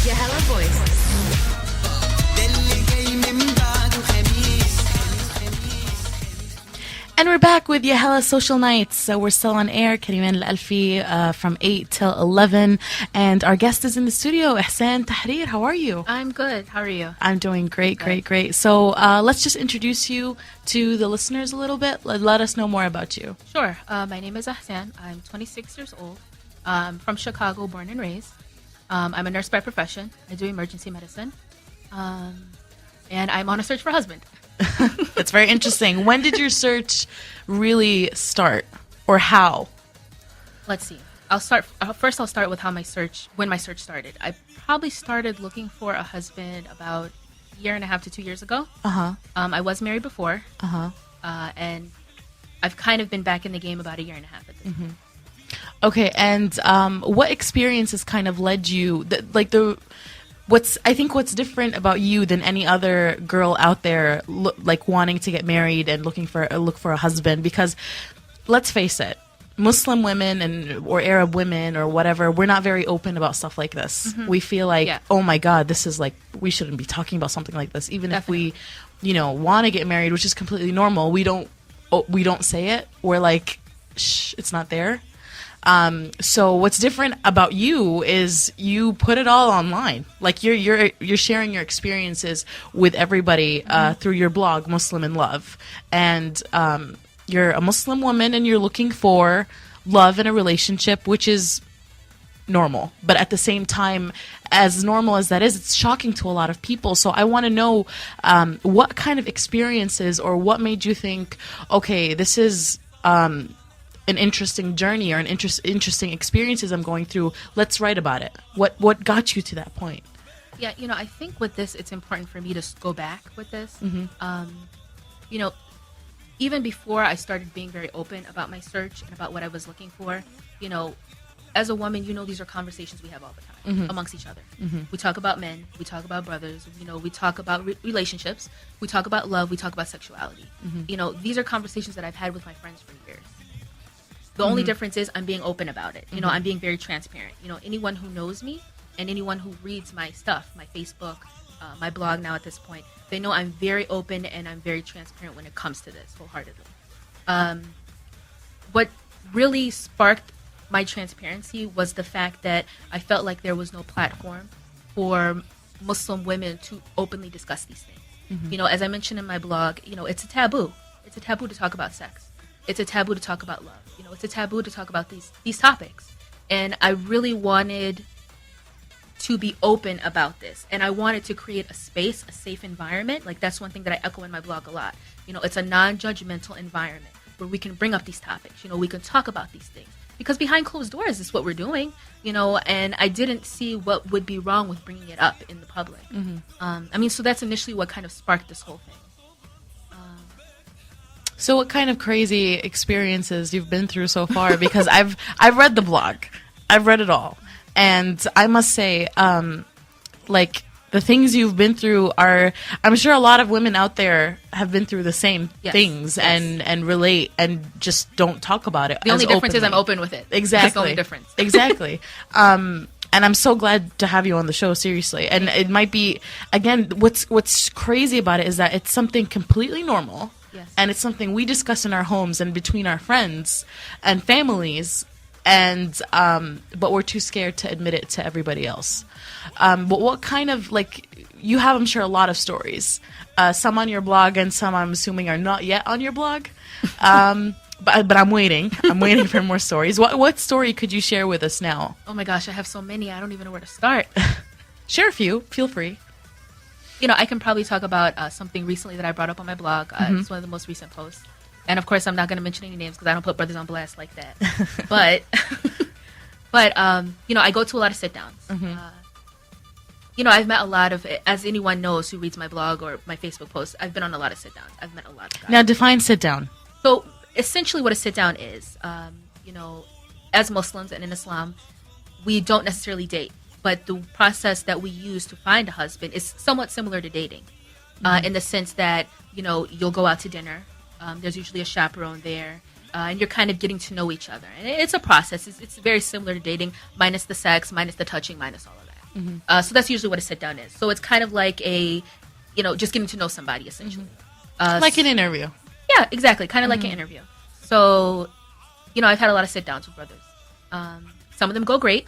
Yahalavoice. And we're back with Yahala Social Nights. So we're still on air, Cariman Alfi, from 8 till 11. And our guest is in the studio, Ihssan Tahir. How are you? I'm good. How are you? I'm doing great, great. So let's just introduce you to the listeners a little bit. Let us know more about you. Sure. My name is Ihssan. I'm 26 years old. I'm from Chicago, born and raised. I'm a nurse by profession. I do emergency medicine. And I'm on a search for a husband. That's very interesting. When did your search really start, or how? Let's see. I'll start with when my search started. I probably started looking for a husband about a year and a half to 2 years ago. I was married before. And I've kind of been back in the game about a year and a half at this point. Okay, and what experiences kind of led you, what's different about you than any other girl out there, wanting to get married and look for a husband? Because let's face it, Muslim women or Arab women or whatever, we're not very open about stuff like this. We feel like, oh my God, this is we shouldn't be talking about something like this. Even Definitely. If we, want to get married, which is completely normal, we don't say it. We're like, shh, it's not there. So what's different about you is you put it all online. You're sharing your experiences with everybody through your blog, Muslim in Love, and you're a Muslim woman and you're looking for love in a relationship, which is normal. But at the same time, as normal as that is, it's shocking to a lot of people. So I want to know what kind of experiences or what made you think, okay, this is an interesting journey or an interesting experiences I'm going through. Let's write about it. What got you to that point? Yeah, I think with this, it's important for me to go back with this. Even before I started being very open about my search and about what I was looking for, as a woman, these are conversations we have all the time amongst each other. We talk about men, we talk about brothers, we talk about relationships, we talk about love, we talk about sexuality. These are conversations that I've had with my friends for years. The only difference is I'm being open about it. I'm being very transparent. Anyone who knows me and anyone who reads my stuff, my Facebook, my blog now at this point, they know I'm very open and I'm very transparent when it comes to this wholeheartedly. What really sparked my transparency was the fact that I felt like there was no platform for Muslim women to openly discuss these things. As I mentioned in my blog, it's a taboo. It's a taboo to talk about sex. It's a taboo to talk about love. It's a taboo to talk about these topics. And I really wanted to be open about this. And I wanted to create a space, a safe environment. That's one thing that I echo in my blog a lot. It's a non-judgmental environment where we can bring up these topics. We can talk about these things. Because behind closed doors is what we're doing, and I didn't see what would be wrong with bringing it up in the public. So that's initially what kind of sparked this whole thing. So what kind of crazy experiences you've been through so far? Because I've read the blog. I've read it all. And I must say, the things you've been through I'm sure a lot of women out there have been through the same things and relate and just don't talk about it. The only difference is I'm open with it. Exactly. That's the only difference. Exactly. And I'm so glad to have you on the show, seriously. And it might be, again, what's crazy about it is that it's something completely normal. Yes. And it's something we discuss in our homes and between our friends and families, and but we're too scared to admit it to everybody else. But what kind of, you have, I'm sure, a lot of stories. Some on your blog and some, I'm assuming, are not yet on your blog. But I'm waiting. I'm waiting for more stories. What story could you share with us now? Oh my gosh, I have so many. I don't even know where to start. Share a few. Feel free. I can probably talk about something recently that I brought up on my blog. It's one of the most recent posts. And of course, I'm not going to mention any names because I don't put brothers on blast like that. but I go to a lot of sit-downs. I've met a lot of, as anyone knows who reads my blog or my Facebook posts, I've been on a lot of sit-downs. I've met a lot of guys. Now, define sit-down. So, essentially what a sit-down is, as Muslims and in Islam, we don't necessarily date. But the process that we use to find a husband is somewhat similar to dating, in the sense that, you'll go out to dinner. There's usually a chaperone there. And you're kind of getting to know each other. And it's a process. It's very similar to dating, minus the sex, minus the touching, minus all of that. So that's usually what a sit down is. So it's kind of like a, just getting to know somebody essentially. Like an interview. Yeah, exactly. Kind of like an interview. So, I've had a lot of sit downs with brothers. Some of them go great.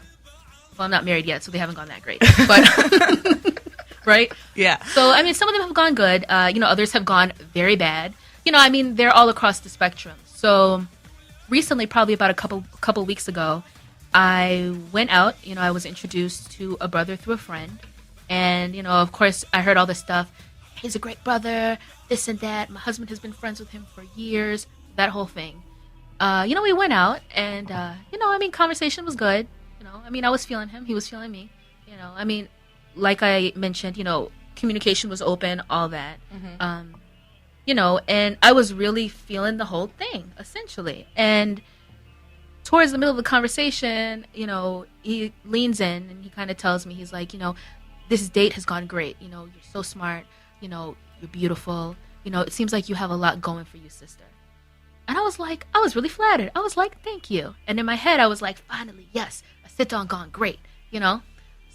Well, I'm not married yet, so they haven't gone that great. But, right? Yeah. So, some of them have gone good. Others have gone very bad. They're all across the spectrum. So, recently, probably about a couple weeks ago, I went out. I was introduced to a brother through a friend. And, of course, I heard all this stuff. He's a great brother, this and that. My husband has been friends with him for years, that whole thing. We went out, and, conversation was good. I was feeling him. He was feeling me. Like I mentioned, communication was open, all that. And I was really feeling the whole thing, essentially. And towards the middle of the conversation, he leans in and he kind of tells me, he's like, this date has gone great. You're so smart. You're beautiful. It seems like you have a lot going for you, sister. And I was really flattered. I was like, thank you. And in my head, I was like, finally, yes, a sit-down gone great,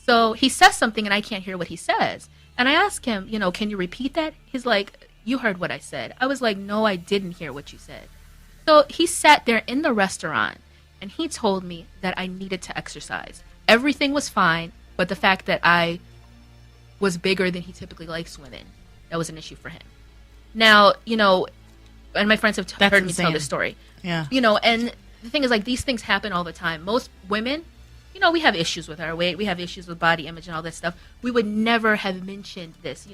So he says something and I can't hear what he says. And I ask him, can you repeat that? He's like, you heard what I said. I was like, no, I didn't hear what you said. So he sat there in the restaurant and he told me that I needed to exercise. Everything was fine, but the fact that I was bigger than he typically likes women, that was an issue for him. Now, and my friends have heard me tell this story. Yeah. And the thing is, like, these things happen all the time. Most women, we have issues with our weight. We have issues with body image and all that stuff. We would never have mentioned this,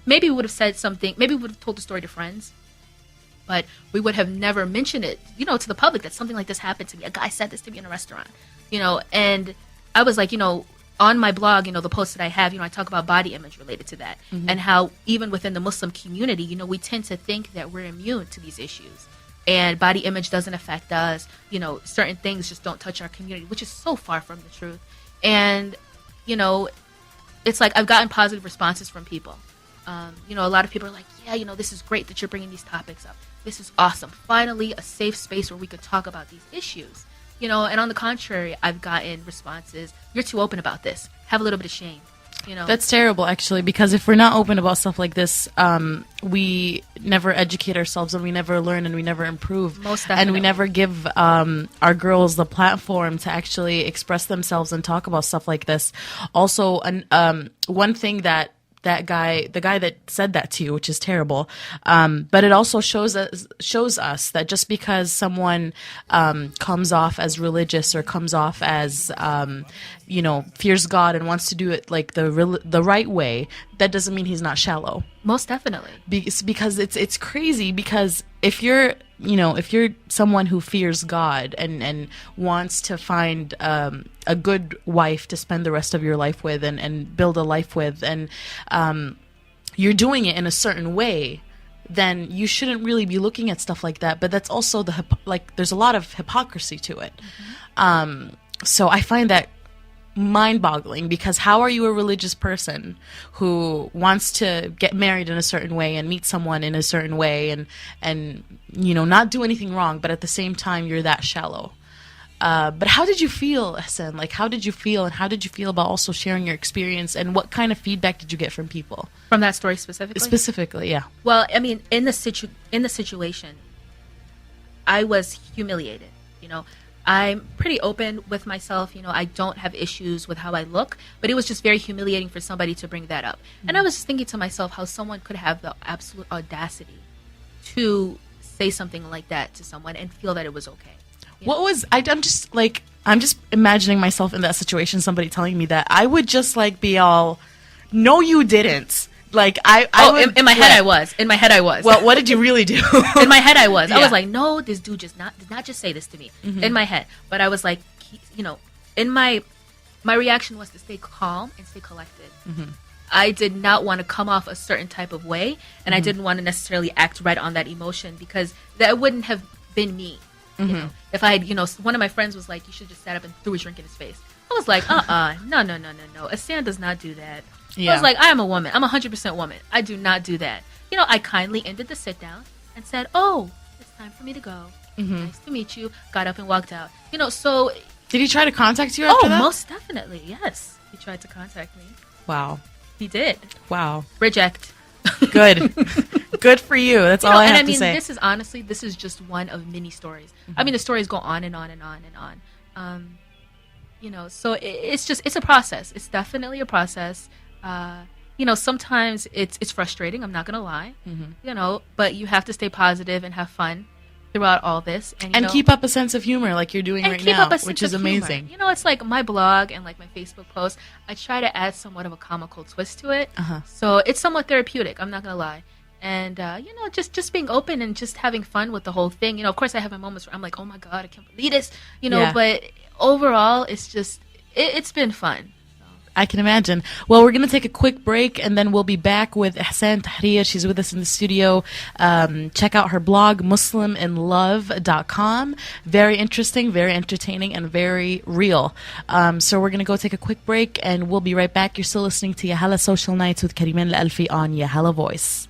maybe we would have said something. Maybe we would have told the story to friends. But we would have never mentioned it, to the public that something like this happened to me. A guy said this to me in a restaurant, And I was like, on my blog, the posts that I have, I talk about body image related to that and how even within the Muslim community, we tend to think that we're immune to these issues and body image doesn't affect us. Certain things just don't touch our community, which is so far from the truth. And, it's like I've gotten positive responses from people. A lot of people are like, yeah, this is great that you're bringing these topics up. This is awesome. Finally, a safe space where we could talk about these issues. And on the contrary, I've gotten responses, you're too open about this. Have a little bit of shame. That's terrible, actually, because if we're not open about stuff like this, we never educate ourselves and we never learn and we never improve. Most definitely. And we never give our girls the platform to actually express themselves and talk about stuff like this. Also, one thing that the guy that said that to you, which is terrible. But it also shows us that just because someone comes off as religious or comes off as fears God and wants to do it like the right way, that doesn't mean he's not shallow. Most definitely. Because it's crazy, because if you're someone who fears God and wants to find a good wife to spend the rest of your life with and build a life with, and you're doing it in a certain way, then you shouldn't really be looking at stuff like that. But that's also there's a lot of hypocrisy to it. So I find that mind-boggling, because how are you a religious person who wants to get married in a certain way and meet someone in a certain way and not do anything wrong, but at the same time you're that shallow? But how did you feel, Ihssan? Like, how did you feel, and how did you feel about also sharing your experience, and what kind of feedback did you get from people? From that story specifically? Specifically, yeah. Well, in the situation, I was humiliated, I'm pretty open with myself. I don't have issues with how I look, but it was just very humiliating for somebody to bring that up. And I was just thinking to myself how someone could have the absolute audacity to say something like that to someone and feel that it was okay. I'm just imagining myself in that situation, somebody telling me that. I would just be all, no, you didn't. In my head I was. Well, what did you really do? In my head I was. Yeah. I was like, no, this dude did not just say this to me. In my head. But I was like, in my reaction was to stay calm and stay collected. I did not want to come off a certain type of way, and I didn't want to necessarily act right on that emotion, because that wouldn't have been me. If I had, one of my friends was like, you should just sat up and threw a drink in his face. I was like, no. Ihssan does not do that. Yeah. I was like, I am a woman. I'm 100% woman. I do not do that. I kindly ended the sit down and said, oh, it's time for me to go. Nice to meet you. Got up and walked out. So... Did he try to contact you after that? Oh, most definitely, yes. he tried to contact me. Wow. He did. Wow. Reject. Good. Good for you. That's all I have to say. This is just one of many stories. I mean, the stories go on and on and on and on. So it's a process. It's definitely a process. Sometimes it's frustrating. I'm not going to lie. But you have to stay positive and have fun throughout all this. And keep up a sense of humor like you're doing right now, which is amazing. It's like my blog and like my Facebook posts, I try to add somewhat of a comical twist to it. So it's somewhat therapeutic, I'm not going to lie. And, just being open and just having fun with the whole thing. Of course I have my moments where I'm like, oh my God, I can't believe this, but overall it's just, it's been fun. I can imagine. Well, we're going to take a quick break, and then we'll be back with Ihssan Tahir. She's with us in the studio. Check out her blog, musliminlove.com. Very interesting, very entertaining, and very real. So we're going to go take a quick break, and we'll be right back. You're still listening to Yahala Social Nights with Cariman and Alfi on Yahalavoice.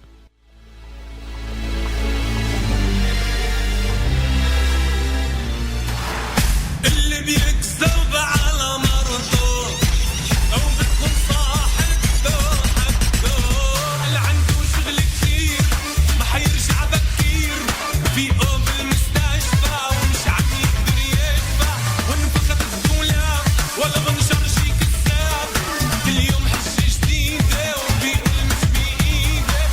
كل يوم حجة جديدة وبيقول مش بإيده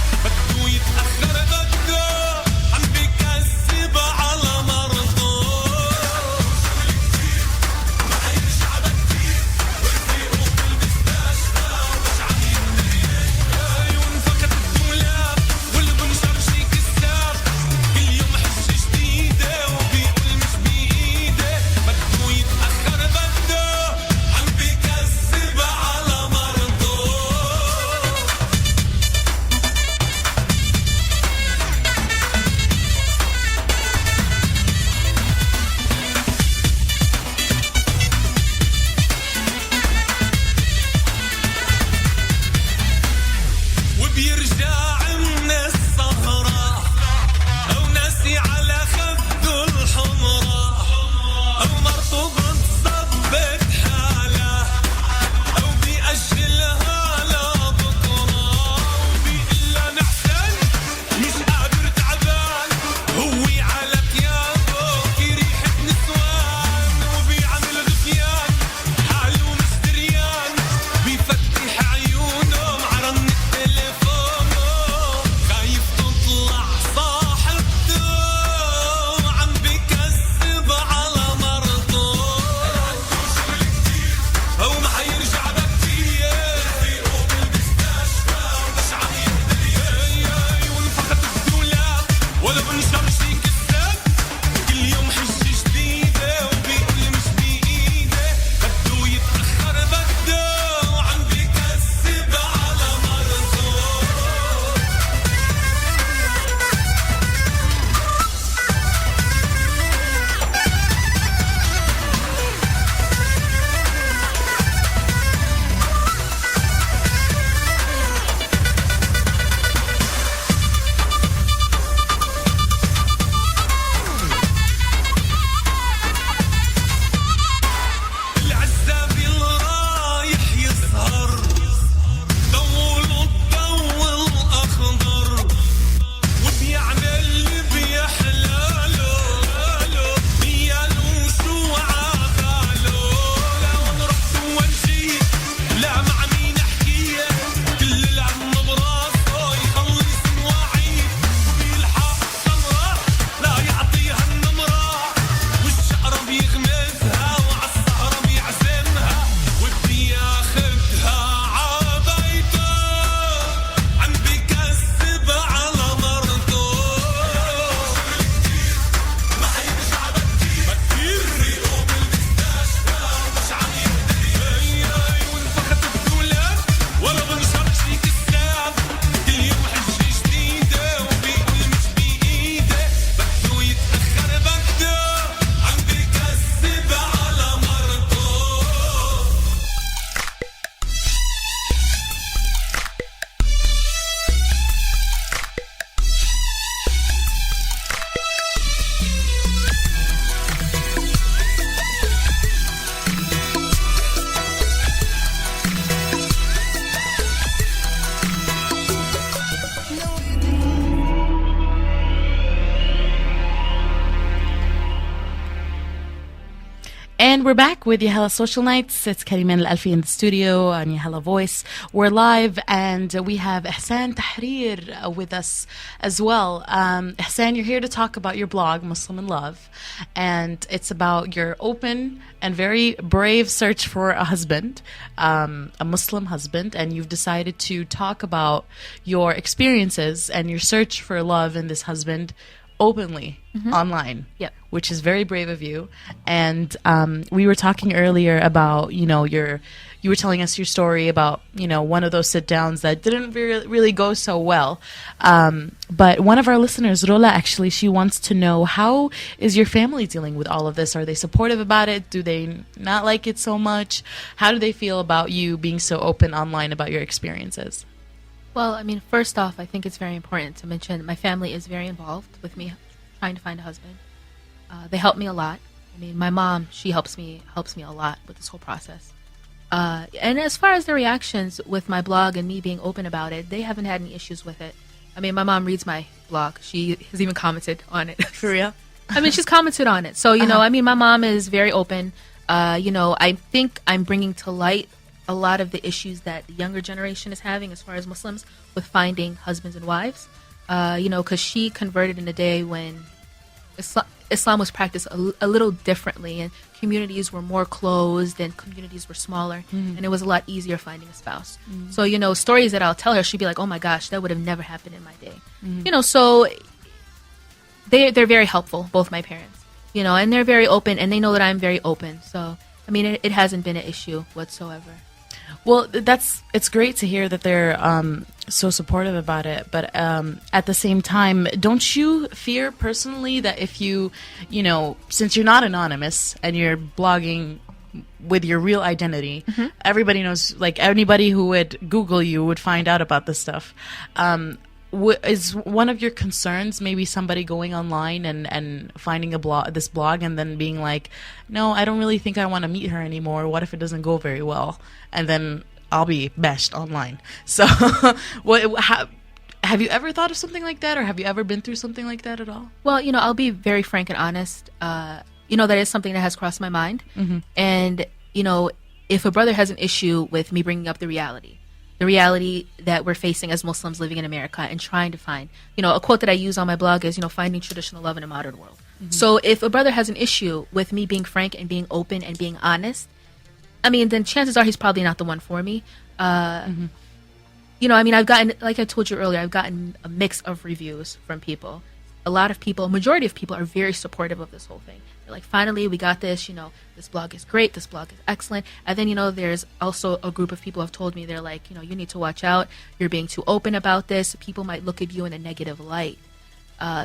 And we're back with Yahala Social Nights. It's Cariman and Alfi in the studio on Yahalavoice. We're live, and we have Ihssan Tahir with us as well. Ihssan, you're here to talk about your blog, Muslim in Love, and it's about your open and very brave search for a husband, a Muslim husband, and you've decided to talk about your experiences and your search for love in this husband openly online, which is very brave of you. And we were talking earlier about, you were telling us your story about, one of those sit downs that didn't really go so well. But one of our listeners, Rola, actually, she wants to know, how is your family dealing with all of this? Are they supportive about it? Do they not like it so much? How do they feel about you being so open online about your experiences? Well, I mean, first off, I think it's very important to mention my family is very involved with me trying to find a husband. They help me a lot. I mean, my mom, she helps me a lot with this whole process. And as far as the reactions with my blog and me being open about it, they haven't had any issues with it. I mean, my mom reads my blog. She has even commented on it. For real? I mean, she's commented on it. So, I mean, my mom is very open. I think I'm bringing to light a lot of the issues that the younger generation is having as far as Muslims with finding husbands and wives. Because she converted in a day when Islam was practiced a little differently, and communities were more closed and communities were smaller, and it was a lot easier finding a spouse. So, stories that I'll tell her, she'd be like, oh my gosh, that would have never happened in my day. So they're very helpful, both my parents, and they're very open, and they know that I'm very open. So, I mean, it hasn't been an issue whatsoever. Well, it's great to hear that they're so supportive about it. But at the same time, don't you fear personally that if you, since you're not anonymous and you're blogging with your real identity, everybody knows, like anybody who would Google you would find out about this stuff. Is one of your concerns maybe somebody going online and finding this blog and then being like, no, I don't really think I want to meet her anymore. What if it doesn't go very well? And then I'll be bashed online. So have you ever thought of something like that, or have you ever been through something like that at all? Well, I'll be very frank and honest. That is something that has crossed my mind. And, if a brother has an issue with me bringing up the reality that we're facing as Muslims living in America and trying to find, a quote that I use on my blog is, finding traditional love in a modern world. So if a brother has an issue with me being frank and being open and being honest, I mean, then chances are he's probably not the one for me. I mean, I've gotten, like I told you earlier, I've gotten a mix of reviews from people. A majority of people are very supportive of this whole thing. They're like, finally, we got this, this blog is great, this blog is excellent. And then, there's also a group of people who have told me, they're like, you need to watch out. You're being too open about this. People might look at you in a negative light.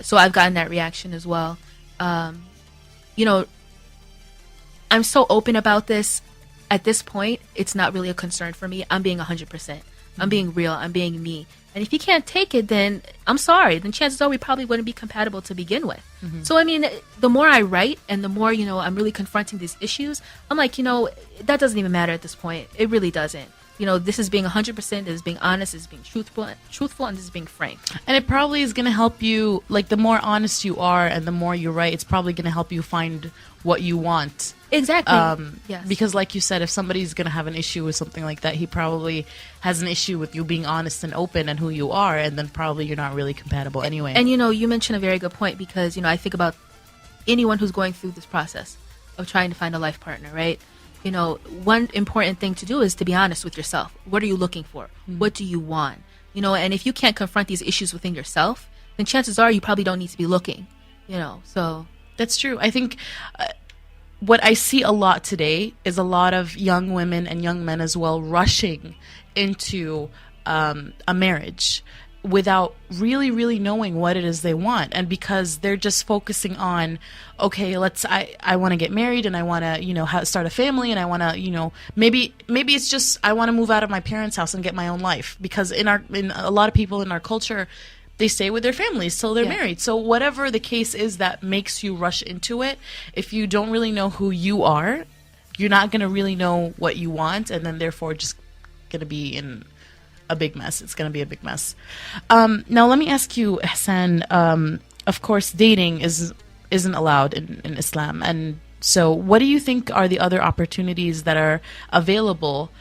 So I've gotten that reaction as well. I'm so open about this. At this point, it's not really a concern for me. I'm being 100%. I'm being real. I'm being me. And if you can't take it, then I'm sorry. Then chances are we probably wouldn't be compatible to begin with. So, I mean, the more I write and the more, I'm really confronting these issues, I'm like, that doesn't even matter at this point. It really doesn't. This is being 100%, this is being honest, this is being truthful, and this is being frank. And it probably is going to help you, like, the more honest you are and the more you write, it's probably going to help you find what you want. Exactly. Yes. Because like you said, if somebody's going to have an issue with something like that, he probably has an issue with you being honest and open and who you are, and then probably you're not really compatible anyway. And, you mentioned a very good point because, I think about anyone who's going through this process of trying to find a life partner, right? One important thing to do is to be honest with yourself. What are you looking for? What do you want? And if you can't confront these issues within yourself, then chances are you probably don't need to be looking, so. That's true. I think what I see a lot today is a lot of young women and young men as well rushing into a marriage without really, really knowing what it is they want. And because they're just focusing on, okay, I want to get married and I want to, start a family and I want to, maybe it's just, I want to move out of my parents' house and get my own life. Because in a lot of people in our culture, they stay with their families till they're married. So whatever the case is that makes you rush into it, if you don't really know who you are, you're not going to really know what you want, and then therefore just going to be in a big mess. It's going to be a big mess. Now let me ask you, Ihssan, of course dating isn't allowed in Islam, and So what do you think are the other opportunities that are available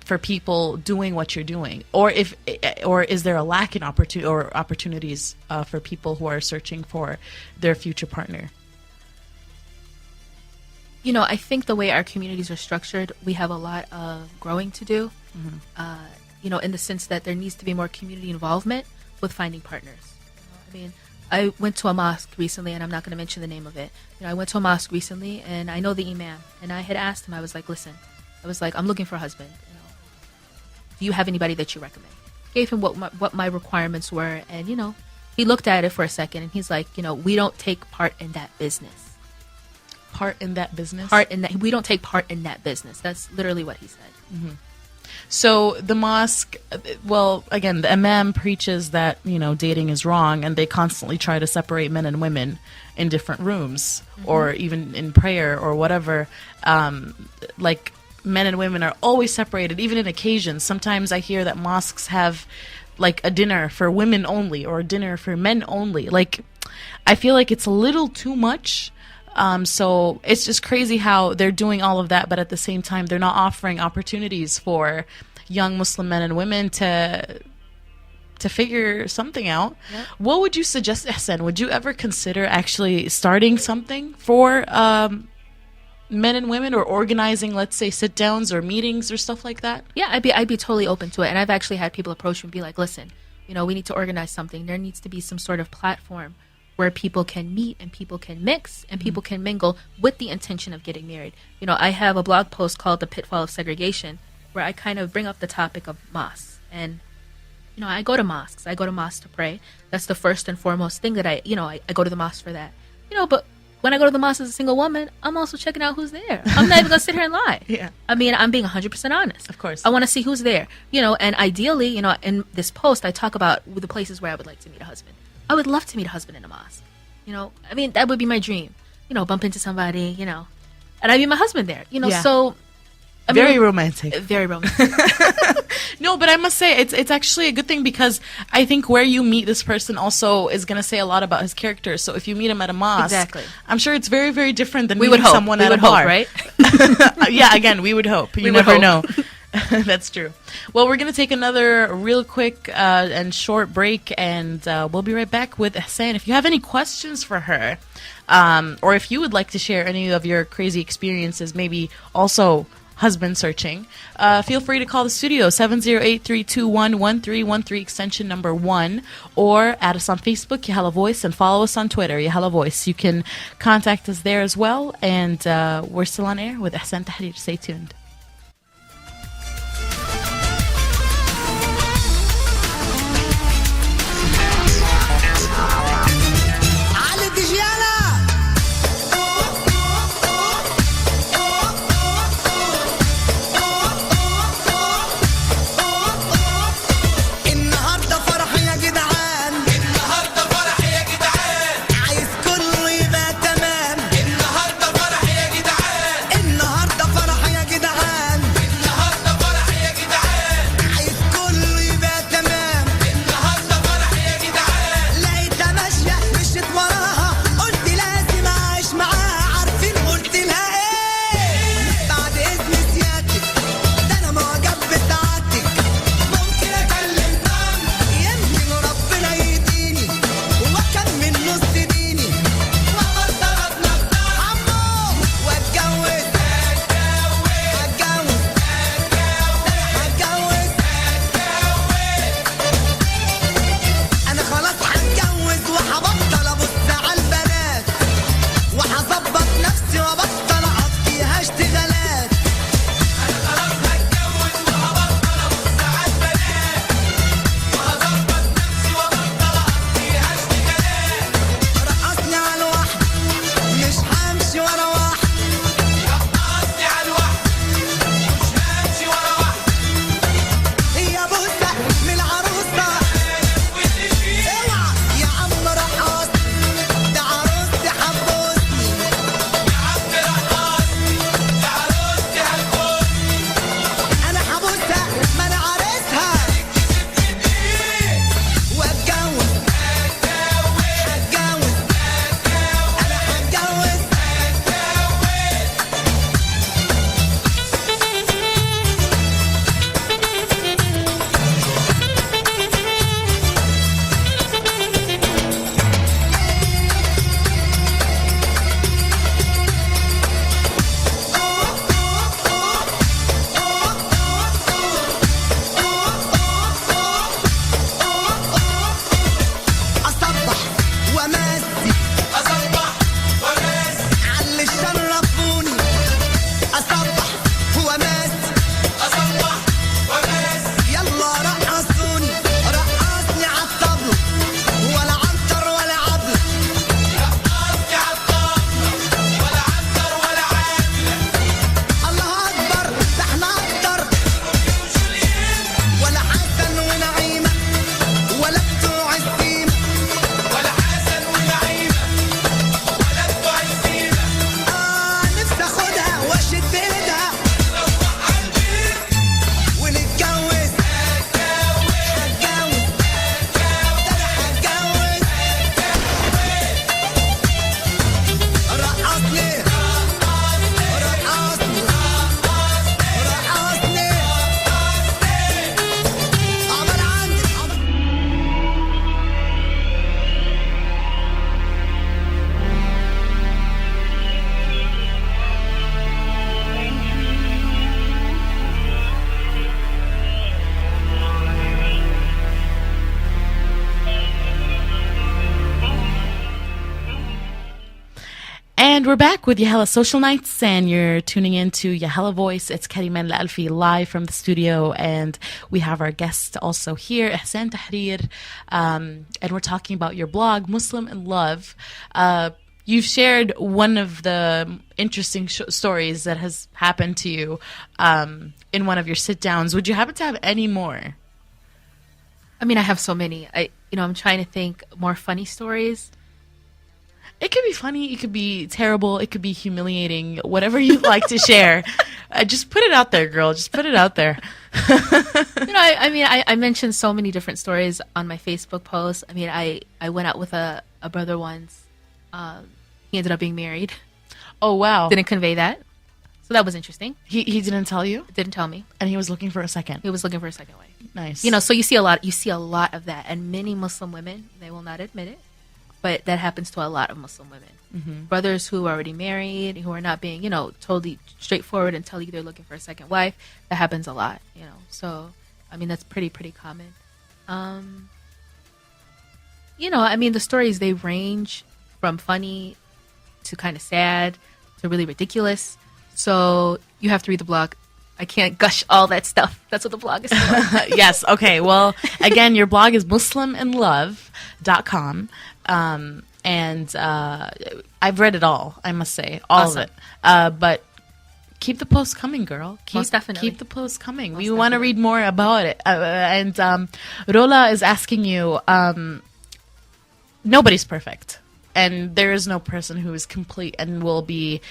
for people doing what you're doing, or is there a lack in opportunities for people who are searching for their future partner? I think the way our communities are structured, we have a lot of growing to do. In the sense that there needs to be more community involvement with finding partners. I went to a mosque recently, and I'm not going to mention the name of it. I went to a mosque recently, and I know the imam, and I had asked him. I was like, "Listen, I'm looking for a husband. Do you have anybody that you recommend?" Gave him what my requirements were, and he looked at it for a second, and he's like, "We don't take part in that business." Part in that business? We don't take part in that business. That's literally what he said. Mm-hmm. So the mosque, well, again, the imam preaches that, dating is wrong, and they constantly try to separate men and women in different rooms, or even in prayer or whatever. Like, men and women are always separated, even in occasions. Sometimes I hear that mosques have, like, a dinner for women only or a dinner for men only. Like, I feel like it's a little too much. So it's just crazy how they're doing all of that, but at the same time, they're not offering opportunities for young Muslim men and women to figure something out. Yep. What would you suggest, Ihssan? Would you ever consider actually starting something for men and women, or organizing, let's say, sit-downs or meetings or stuff like that? Yeah, I'd be totally open to it. And I've actually had people approach me and be like, "Listen, we need to organize something. There needs to be some sort of platform where people can meet and people can mix and people can mingle with the intention of getting married." I have a blog post called "The Pitfall of Segregation," where I kind of bring up the topic of mosques. And, I go to mosques. I go to mosques to pray. That's the first and foremost thing that I go to the mosque for that. But when I go to the mosque as a single woman, I'm also checking out who's there. I'm not even going to sit here and lie. Yeah. I'm being 100% honest. Of course. I want to see who's there. And ideally, in this post, I talk about the places where I would like to meet a husband. I would love to meet a husband in a mosque. That would be my dream. Bump into somebody, and I'd meet my husband there. Yeah. So very romantic. Very romantic. No, but I must say it's actually a good thing, because I think where you meet this person also is going to say a lot about his character. So if you meet him at a mosque, exactly, I'm sure it's very, very different than meeting someone at a bar. Hope, right? Yeah, again, we would hope. You never know. That's true. Well, we're going to take another real quick and short break, and we'll be right back with Ihssan. If you have any questions for her, or if you would like to share any of your crazy experiences, maybe also husband searching, feel free to call the studio, 708-321-1313, extension number 1, or add us on Facebook, Yahalavoice, and follow us on Twitter, Yahalavoice. You can contact us there as well, and we're still on air with Ihssan Tahir. Stay tuned. النهارده فرح يا جدعان And we're back with Yahala Social Nights, and you're tuning in to Yahalavoice. It's Cariman Alfi live from the studio, and we have our guest also here, Ihssan Tahir, and we're talking about your blog, Muslim in Love. You've shared one of the interesting stories that has happened to you in one of your sit-downs. Would you happen to have any more? I mean, I have so many. I'm trying to think more funny stories. It could be funny, it could be terrible, it could be humiliating, whatever you'd like to share. Just put it out there, girl. Just put it out there. I mentioned so many different stories on my Facebook post. I mean, I went out with a brother once. He ended up being married. Oh, wow. Didn't convey that. So that was interesting. He didn't tell you? Didn't tell me. And he was looking for a second. He was looking for a second wife. Nice. So you see a lot of that. And many Muslim women, they will not admit it, but that happens to a lot of Muslim women. Mm-hmm. Brothers who are already married, who are not being, totally straightforward and tell you they're looking for a second wife. That happens a lot, So, I mean, that's pretty common. The stories, they range from funny to kind of sad to really ridiculous. So you have to read the blog. I can't gush all that stuff. That's what the blog is for. Yes. Okay. Well, again, your blog is musliminlove.com. And I've read it all, I must say. All of it. But keep the posts coming, girl. Most definitely. Keep the posts coming. We want to read more about it. And Rola is asking you, nobody's perfect. And there is no person who is complete and will be,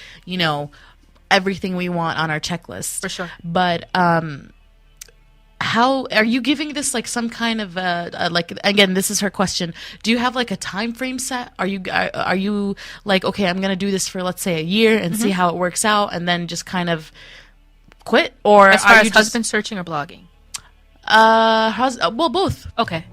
everything we want on our checklist. For sure. But how are you giving this like some kind of again, this is her question. Do you have like a time frame set? Are you like, okay, I'm going to do this for, let's say, a year and see how it works out and then just kind of quit? Or as far as husband searching or blogging? Well, both. Okay.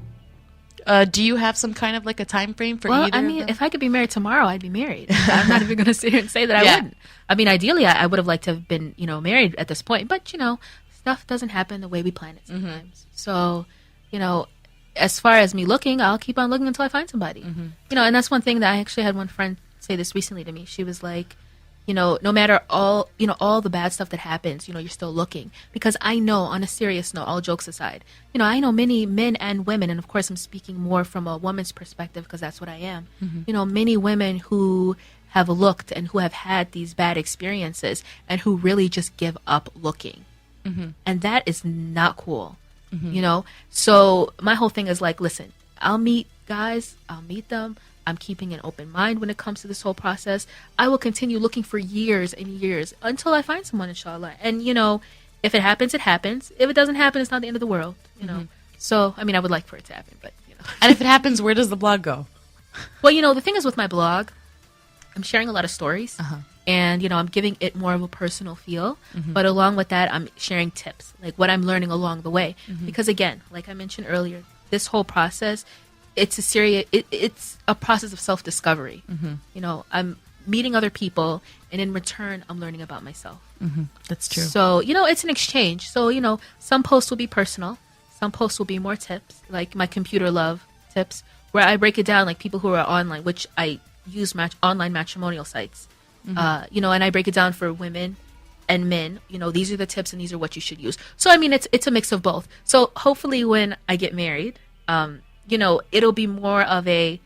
Do you have some kind of like a time frame for either? I mean, if I could be married tomorrow, I'd be married. I'm not even going to sit here and say that I wouldn't. I mean, ideally, I would have liked to have been, married at this point. But, stuff doesn't happen the way we plan it sometimes. So, as far as me looking, I'll keep on looking until I find somebody. And that's one thing that I actually had one friend say this recently to me. She was like, no matter all the bad stuff that happens, you're still looking. Because I know, on a serious note, all jokes aside, I know many men and women, and of course I'm speaking more from a woman's perspective because that's what I am. Many women who have looked and who have had these bad experiences and who really just give up looking. And that is not cool, So my whole thing is like, listen, I'll meet guys, I'll meet them. I'm keeping an open mind when it comes to this whole process. I will continue looking for years and years until I find someone, inshallah. And, if it happens, it happens. If it doesn't happen, it's not the end of the world, So, I mean, I would like for it to happen, but, And if it happens, where does the blog go? Well, the thing is with my blog, I'm sharing a lot of stories. And, I'm giving it more of a personal feel. But along with that, I'm sharing tips, like what I'm learning along the way. Because, again, like I mentioned earlier, this whole process, it's a process of self-discovery. I'm meeting other people, and in return, I'm learning about myself. That's true. So, it's an exchange. So, some posts will be personal. Some posts will be more tips, like my computer love tips, where I break it down, like people who are online, which I use online matrimonial sites. And I break it down for women and men. These are the tips and these are what you should use. So, I mean, it's a mix of both. So, hopefully when I get married, it'll be more of a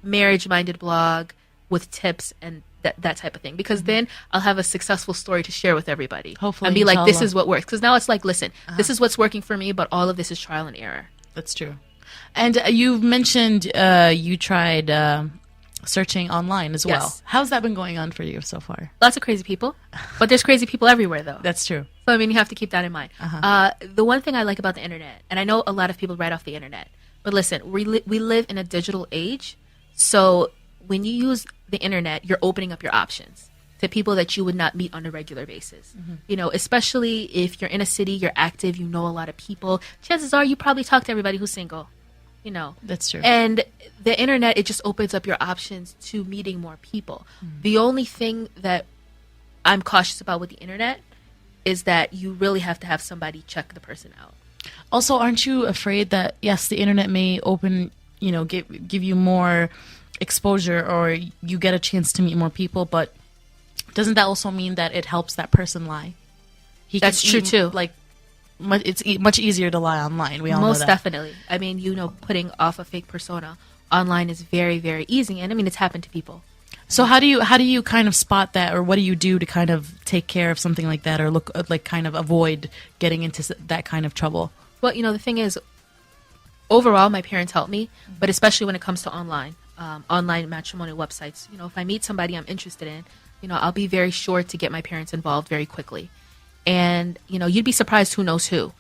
marriage-minded blog with tips and that type of thing. Because then I'll have a successful story to share with everybody. Hopefully. And be like, this is what works. Because now it's like, listen, this is what's working for me, but all of this is trial and error. That's true. And you've mentioned you tried searching online as well. Yes. How's that been going on for you so far? Lots of crazy people. But there's crazy people everywhere, though. That's true. So, I mean, you have to keep that in mind. The one thing I like about the internet, and I know a lot of people write off the internet, but listen, we live in a digital age, so when you use the internet, you're opening up your options to people that you would not meet on a regular basis. Especially if you're in a city, you're active, you know a lot of people. Chances are you probably talk to everybody who's single. That's true. And the internet, it just opens up your options to meeting more people. The only thing that I'm cautious about with the internet is that you really have to have somebody check the person out. Also, aren't you afraid that, yes, the internet may open, give you more exposure, or you get a chance to meet more people, but doesn't that also mean that it helps that person lie? That's true too. Like, it's much easier to lie online. We all know that. Most definitely. I mean, putting off a fake persona online is very, very easy, and I mean, it's happened to people. So how do you kind of spot that, or what do you do to kind of take care of something like that, or look like kind of avoid getting into that kind of trouble? Well, the thing is, overall, my parents helped me, but especially when it comes to online matrimonial websites. If I meet somebody I'm interested in, I'll be very sure to get my parents involved very quickly. And, you'd be surprised who knows who.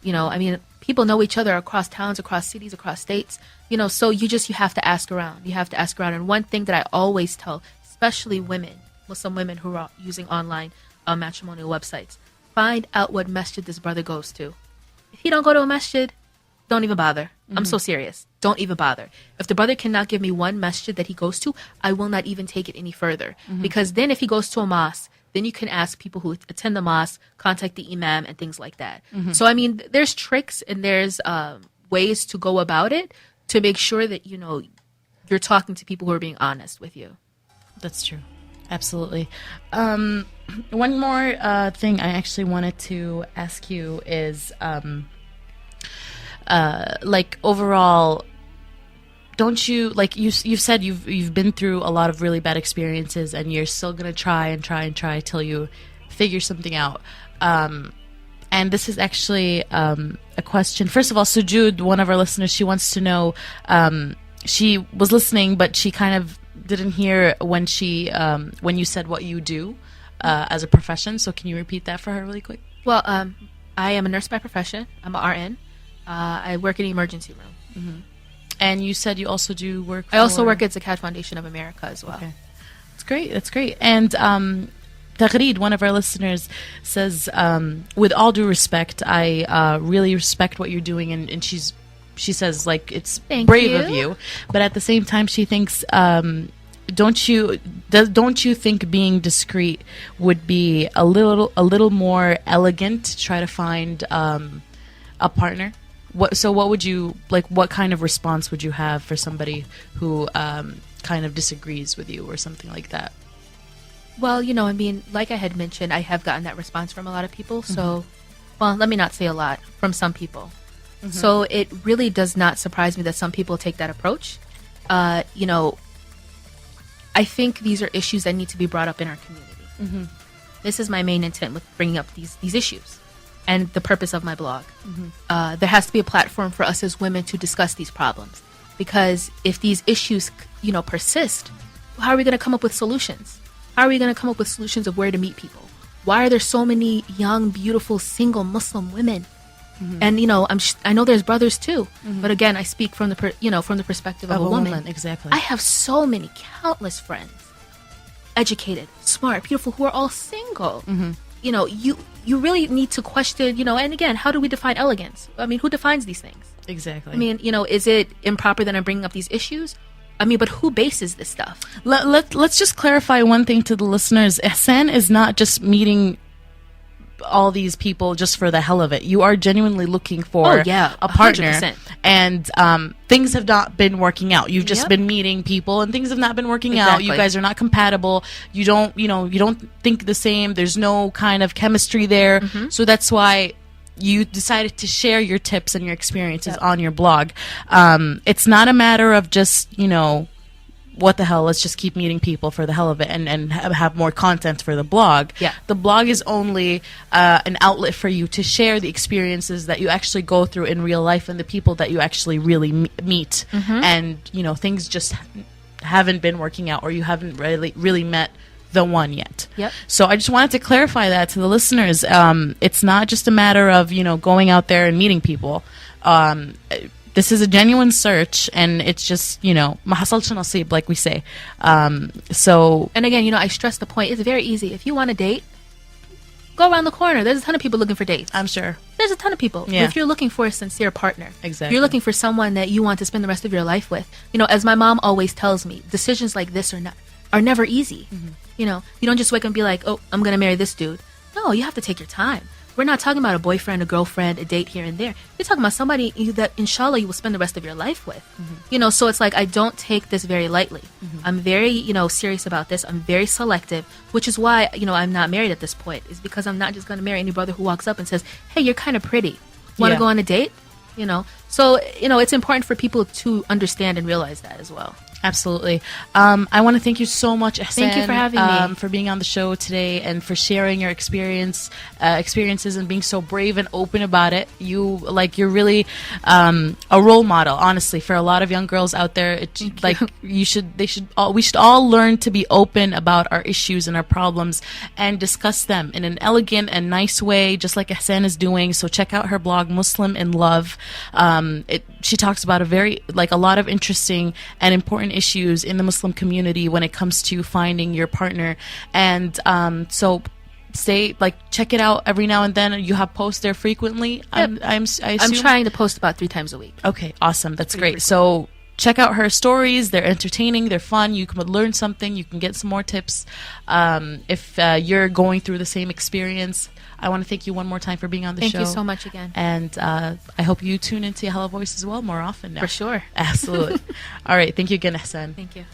I mean, people know each other across towns, across cities, across states, so you have to ask around. You have to ask around. And one thing that I always tell, especially women, Muslim women who are using online matrimonial websites, find out what masjid this brother goes to. If he don't go to a masjid, don't even bother. I'm so serious. Don't even bother. If the brother cannot give me one masjid that he goes to, I will not even take it any further. Because then if he goes to a mosque, then you can ask people who attend the mosque, contact the imam, and things like that. So, I mean, there's tricks and there's ways to go about it to make sure that, you're talking to people who are being honest with you. That's true. Absolutely. One more thing I actually wanted to ask you is, like, overall, don't you, like you've said you've been through a lot of really bad experiences, and you're still gonna try till you figure something out. And this is actually a question. First of all, Sujud, one of our listeners, she wants to know. She was listening, but she kind of didn't hear when you said what you do as a profession. So can you repeat that for her really quick? Well, I am a nurse by profession. I'm a RN. I work in the emergency room. And you said you also do work I also work at the Zakat Foundation of America as well. Okay. That's great. And Taghreed, one of our listeners, says, with all due respect, I really respect what you're doing, and she says, like, it's brave of you. But at the same time, she thinks, don't you think being discreet would be a little more elegant to try to find a partner? What would you like? What kind of response would you have for somebody who kind of disagrees with you or something like that? Well, I mean, like I had mentioned, I have gotten that response from a lot of people. So, well, let me not say a lot, from some people. So it really does not surprise me that some people take that approach. I think these are issues that need to be brought up in our community. This is my main intent with bringing up these issues. And the purpose of my blog. There has to be a platform for us as women to discuss these problems. Because if these issues, persist, how are we going to come up with solutions? How are we going to come up with solutions of where to meet people? Why are there so many young, beautiful, single Muslim women? And, I know there's brothers too. But again, I speak from the perspective of a woman. Exactly. I have so many, countless friends, educated, smart, beautiful, who are all single. You really need to question, and again, how do we define elegance? I mean, who defines these things? Exactly. I mean, is it improper that I'm bringing up these issues? I mean, but who bases this stuff? Let's just clarify one thing to the listeners. Ihssan is not just meeting all these people just for the hell of it. You are genuinely looking for a partner. 100%. And things have not been working out. You've just been meeting people and things have not been working out. You guys are not compatible. You don't think the same. There's no kind of chemistry there. So that's why you decided to share your tips and your experiences on your blog. It's not a matter of just, what the hell, let's just keep meeting people for the hell of it and have more content for the blog. The blog is only an outlet for you to share the experiences that you actually go through in real life and the people that you actually really meet. And, things just haven't been working out, or you haven't really met the one yet. So I just wanted to clarify that to the listeners. It's not just a matter of, going out there and meeting people. This is a genuine search, and it's just, ma hasalsh nasib, like we say. So, and again, I stress the point. It's very easy. If you want a date, go around the corner. There's a ton of people looking for dates. I'm sure. There's a ton of people. But if you're looking for a sincere partner, you're looking for someone that you want to spend the rest of your life with. As my mom always tells me, decisions like this are never easy. You don't just wake up and be like, oh, I'm going to marry this dude. No, you have to take your time. we're not talking about a boyfriend, a girlfriend, a date here and there. You're talking about somebody that, inshallah, you will spend the rest of your life with. So it's like I don't take this very lightly. I'm very, serious about this. I'm very selective, which is why, I'm not married at this point, is because I'm not just going to marry any brother who walks up and says, hey, you're kind of pretty. Want to go on a date? So, it's important for people to understand and realize that as well. Absolutely. I want to thank you so much, Ihssan. Thank you for having me. For being on the show today and for sharing your experiences and being so brave and open about it. You're really a role model, honestly, for a lot of young girls out there. We should all learn to be open about our issues and our problems and discuss them in an elegant and nice way, just like Ihssan is doing. So check out her blog, Muslim in Love. She talks about a lot of interesting and important issues in the Muslim community when it comes to finding your partner. And so check it out every now and then. You have posts there frequently. Yep. I assume? I'm trying to post about 3 times a week. Okay, awesome. That's great. So check out her stories. They're entertaining. They're fun. You can learn something. You can get some more tips. If you're going through the same experience, I want to thank you one more time for being on the show. Thank you so much again. And I hope you tune into Yahalavoice as well more often now. For sure. Absolutely. All right. Thank you again, Ihssan. Thank you.